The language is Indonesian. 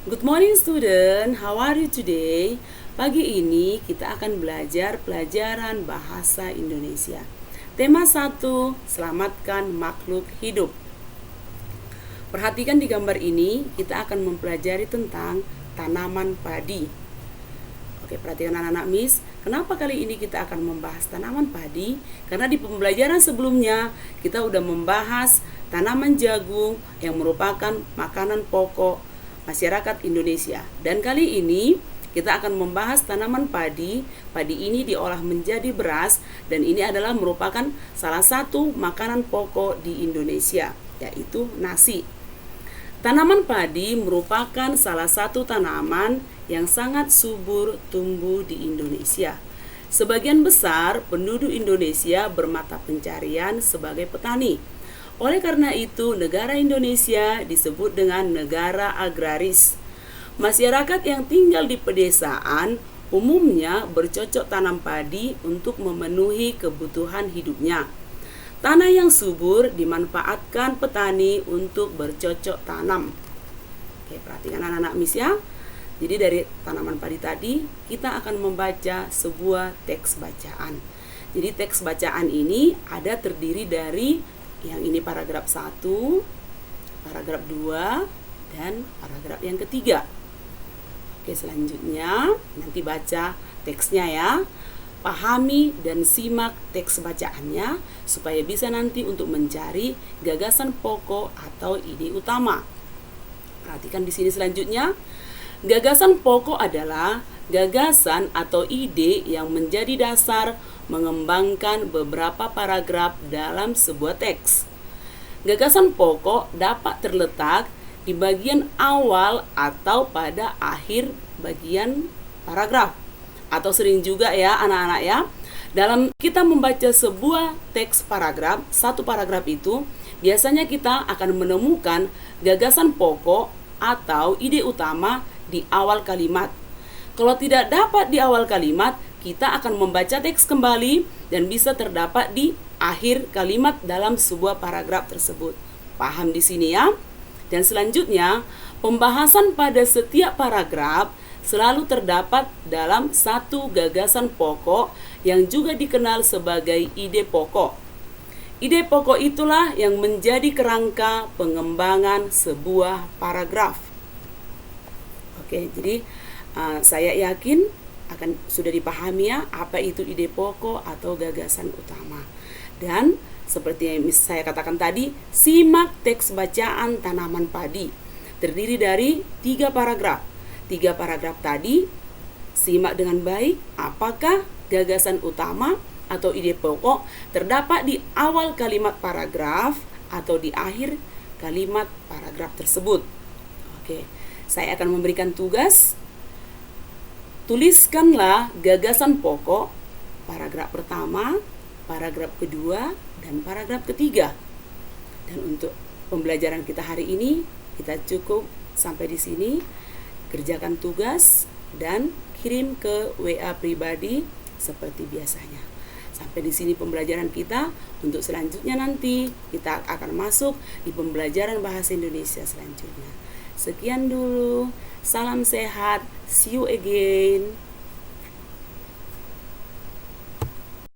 Good morning student, how are you today? Pagi ini kita akan belajar pelajaran bahasa Indonesia. Tema 1, selamatkan makhluk hidup. Perhatikan di gambar ini, kita akan mempelajari tentang tanaman padi. Oke, perhatikan anak-anak Miss, kenapa kali ini kita akan membahas tanaman padi? Karena di pembelajaran sebelumnya kita udah membahas tanaman jagung yang merupakan makanan pokok masyarakat Indonesia. Dan kali ini kita akan membahas tanaman padi. Padi ini diolah menjadi beras dan ini adalah merupakan salah satu makanan pokok di Indonesia, yaitu nasi. Tanaman padi merupakan salah satu tanaman yang sangat subur tumbuh di Indonesia. Sebagian besar penduduk Indonesia bermata pencarian sebagai petani. Oleh karena itu, negara Indonesia disebut dengan negara agraris. Masyarakat yang tinggal di pedesaan umumnya bercocok tanam padi untuk memenuhi kebutuhan hidupnya. Tanah yang subur dimanfaatkan petani untuk bercocok tanam. Oke, perhatikan anak-anak Miss ya. Jadi dari tanaman padi tadi kita akan membaca sebuah teks bacaan. Jadi teks bacaan ini ada terdiri dari yang ini paragraf 1, paragraf 2, dan paragraf yang ketiga. Oke, selanjutnya nanti baca teksnya ya. Pahami dan simak teks bacaannya supaya bisa nanti untuk mencari gagasan pokok atau ide utama. Perhatikan di sini selanjutnya. Gagasan pokok adalah gagasan atau ide yang menjadi dasar mengembangkan beberapa paragraf dalam sebuah teks. Gagasan pokok dapat terletak di bagian awal atau pada akhir bagian paragraf. Atau sering juga ya anak-anak ya, dalam kita membaca sebuah teks paragraf, satu paragraf itu biasanya kita akan menemukan gagasan pokok atau ide utama di awal kalimat. Kalau tidak dapat di awal kalimat, kita akan membaca teks kembali dan bisa terdapat di akhir kalimat dalam sebuah paragraf tersebut. Paham di sini ya? Dan selanjutnya, pembahasan pada setiap paragraf selalu terdapat dalam satu gagasan pokok yang juga dikenal sebagai ide pokok. Ide pokok itulah yang menjadi kerangka pengembangan sebuah paragraf. Oke, jadi saya yakin akan sudah dipahami ya apa itu ide pokok atau gagasan utama. Dan seperti yang saya katakan tadi, simak teks bacaan tanaman padi. Terdiri dari 3 paragraf. 3 paragraf tadi, simak dengan baik apakah gagasan utama atau ide pokok terdapat di awal kalimat paragraf atau di akhir kalimat paragraf tersebut. Oke, saya akan memberikan tugas. Tuliskanlah gagasan pokok paragraf pertama, paragraf kedua, dan paragraf ketiga. Dan untuk pembelajaran kita hari ini, kita cukup sampai di sini. Kerjakan tugas dan kirim ke WA pribadi seperti biasanya. Sampai di sini pembelajaran kita. Untuk selanjutnya nanti kita akan masuk di pembelajaran bahasa Indonesia selanjutnya. Sekian dulu. Salam sehat. See you again.